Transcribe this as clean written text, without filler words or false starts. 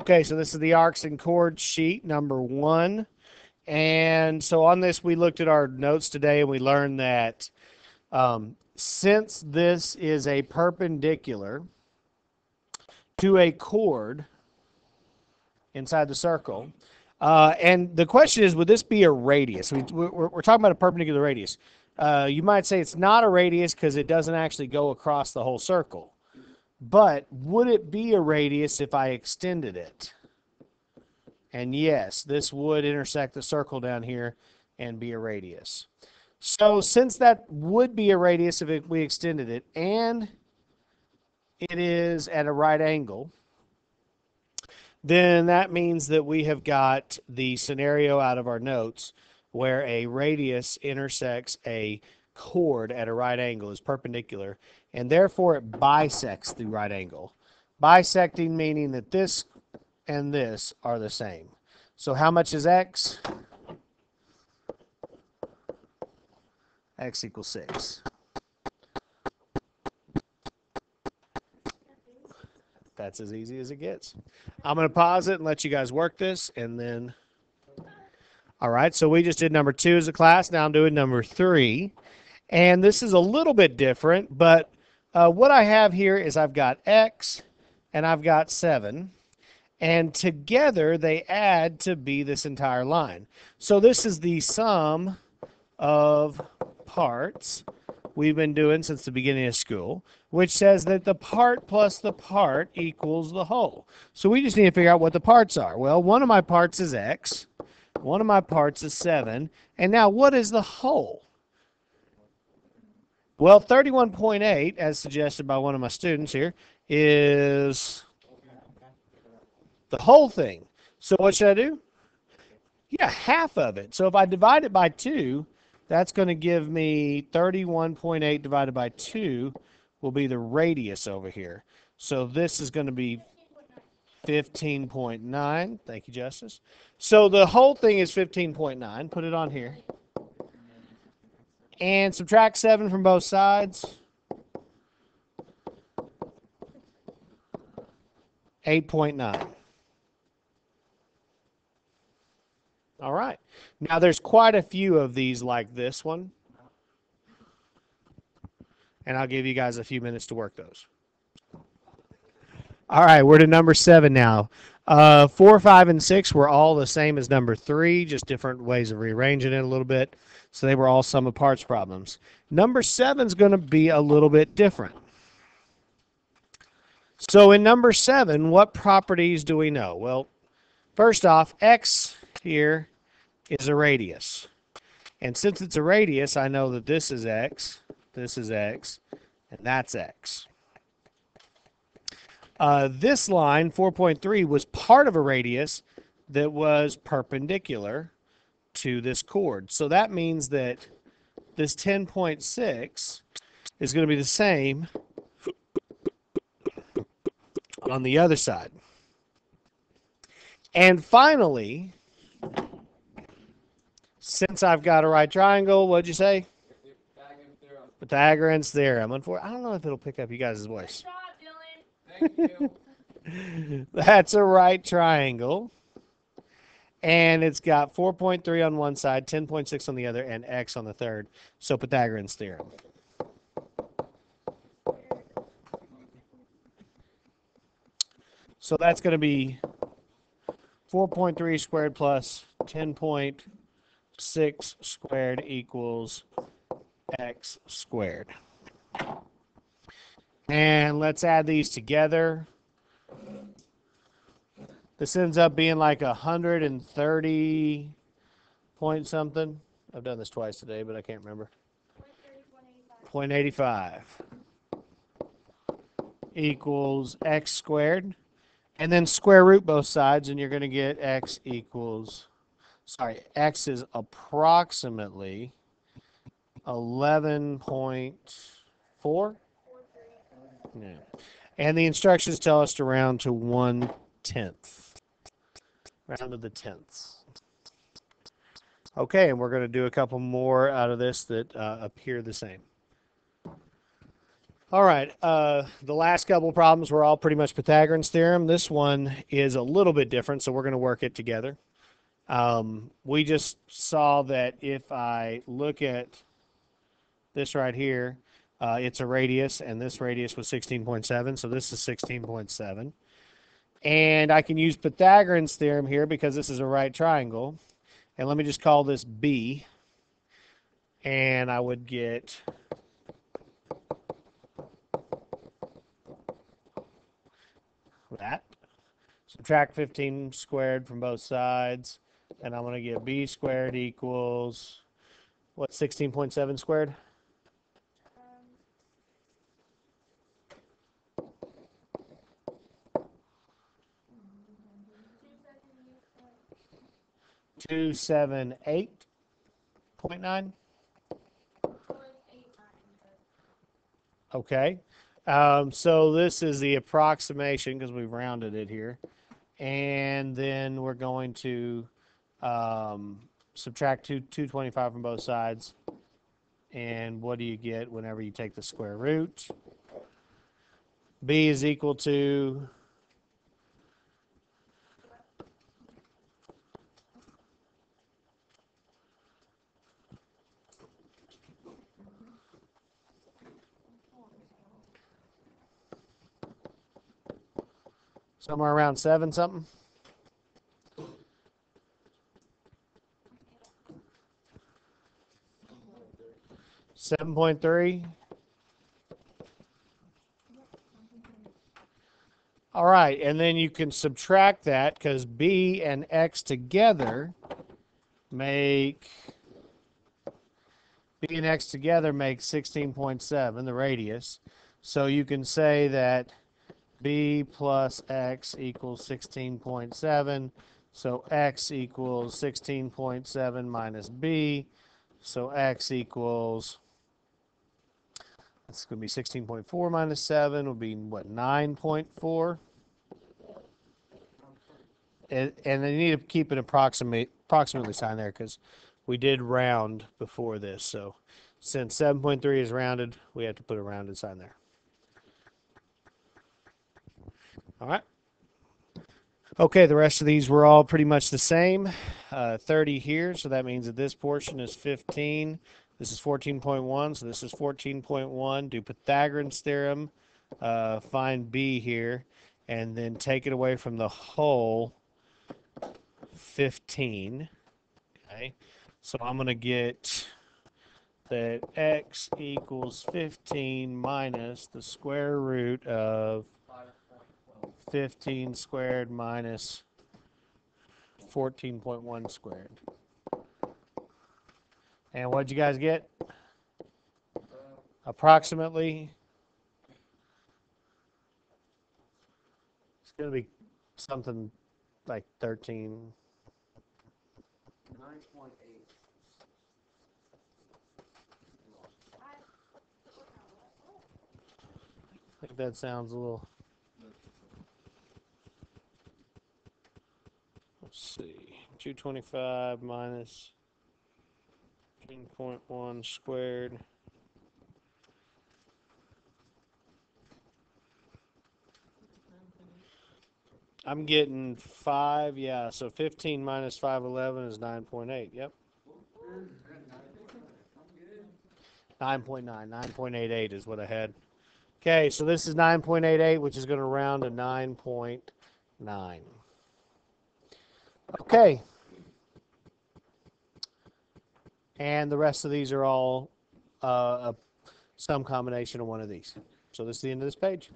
Okay, so this is the arcs and chords sheet number 1. And so on this, we looked at our notes today and we learned that since this is a perpendicular to a chord inside the circle, and the question is, would this be a radius? We're talking about a perpendicular radius. You might say it's not a radius because it doesn't actually go across the whole circle. But would it be a radius if I extended it? And yes, this would intersect the circle down here and be a radius. So since that would be a radius if we extended it, and it is at a right angle, then that means that we have got the scenario out of our notes where a radius intersects a chord at a right angle, is perpendicular, and therefore it bisects the right angle. Bisecting meaning that this and this are the same. So how much is x? X equals 6. That's as easy as it gets. I'm going to pause it and let you guys work this, and then... All right, so we just did number 2 as a class. Now I'm doing number 3. And this is a little bit different, but what I have here is I've got x and I've got 7. And together they add to be this entire line. So this is the sum of parts we've been doing since the beginning of school, which says that the part plus the part equals the whole. So we just need to figure out what the parts are. Well, one of my parts is x, one of my parts is 7, and now what is the whole? Well, 31.8, as suggested by one of my students here, is the whole thing. So what should I do? Yeah, half of it. So if I divide it by 2, that's going to give me 31.8 divided by 2 will be the radius over here. So this is going to be 15.9. Thank you, Justice. So the whole thing is 15.9. Put it on here. And subtract 7 from both sides. 8.9. All right. Now there's quite a few of these like this one. And I'll give you guys a few minutes to work those. All right, we're to number 7 now. 4, 5, and 6 were all the same as number 3, just different ways of rearranging it a little bit. So they were all sum of parts problems. Number 7 is going to be a little bit different. So in number 7, what properties do we know? Well, first off, x here is a radius. And since it's a radius, I know that this is x, and that's x. This line, 4.3, was part of a radius that was perpendicular to this chord. So that means that this 10.6 is going to be the same on the other side. And finally, since I've got a right triangle, what'd you say? Pythagorean's theorem. I don't know if it'll pick up you guys' voice. Thank you. That's a right triangle. And it's got 4.3 on one side, 10.6 on the other, and x on the third. So Pythagorean's theorem. So that's going to be 4.3 squared plus 10.6 squared equals x squared. And let's add these together. This ends up being like 130 point something. I've done this twice today, but I can't remember. 0.85 equals x squared. And then square root both sides, and you're going to get x equals, x is approximately 11.4. Yeah. And the instructions tell us to round to 1/10. Round to the tenths. Okay, and we're going to do a couple more out of this that appear the same. All right. The last couple of problems were all pretty much Pythagorean's theorem. This one is a little bit different, so we're going to work it together. We just saw that if I look at this right here, it's a radius, and this radius was 16.7, so this is 16.7. And I can use Pythagorean's theorem here because this is a right triangle. And let me just call this B. And I would get that. Subtract 15 squared from both sides. And I'm going to get B squared equals, what, 16.7 squared? Um, 278.9. Okay. So this is the approximation because we've rounded it here. And then we're going to subtract 225 from both sides. And what do you get whenever you take the square root? B is equal to somewhere around 7 something. 7.3. All right, and then you can subtract that because B and X together make 16.7, the radius. So you can say that B plus X equals 16.7. So X equals 16.7 minus B. So X equals, it's going to be 16.4 minus 7 will be, what, 9.4? And then you need to keep an approximately sign there because we did round before this. So since 7.3 is rounded, we have to put a rounded sign there. All right. Okay, the rest of these were all pretty much the same. 30 here, so that means that this portion is 15. This is 14.1, so this is 14.1. Do Pythagorean's theorem, find B here, and then take it away from the whole 15. Okay, so I'm going to get that X equals 15 minus the square root of 15 squared minus 14.1 squared. And what'd you guys get? Approximately. It's going to be something like 13. 9.8. I think that sounds a little. Let's see. 225 minus 15.1 squared. I'm getting 5, yeah, so 15 minus 511 is 9.8, yep. 9.9, 9.88 is what I had. Okay, so this is 9.88, which is going to round to 9.9. Okay. And the rest of these are all some combination of one of these. So this is the end of this page.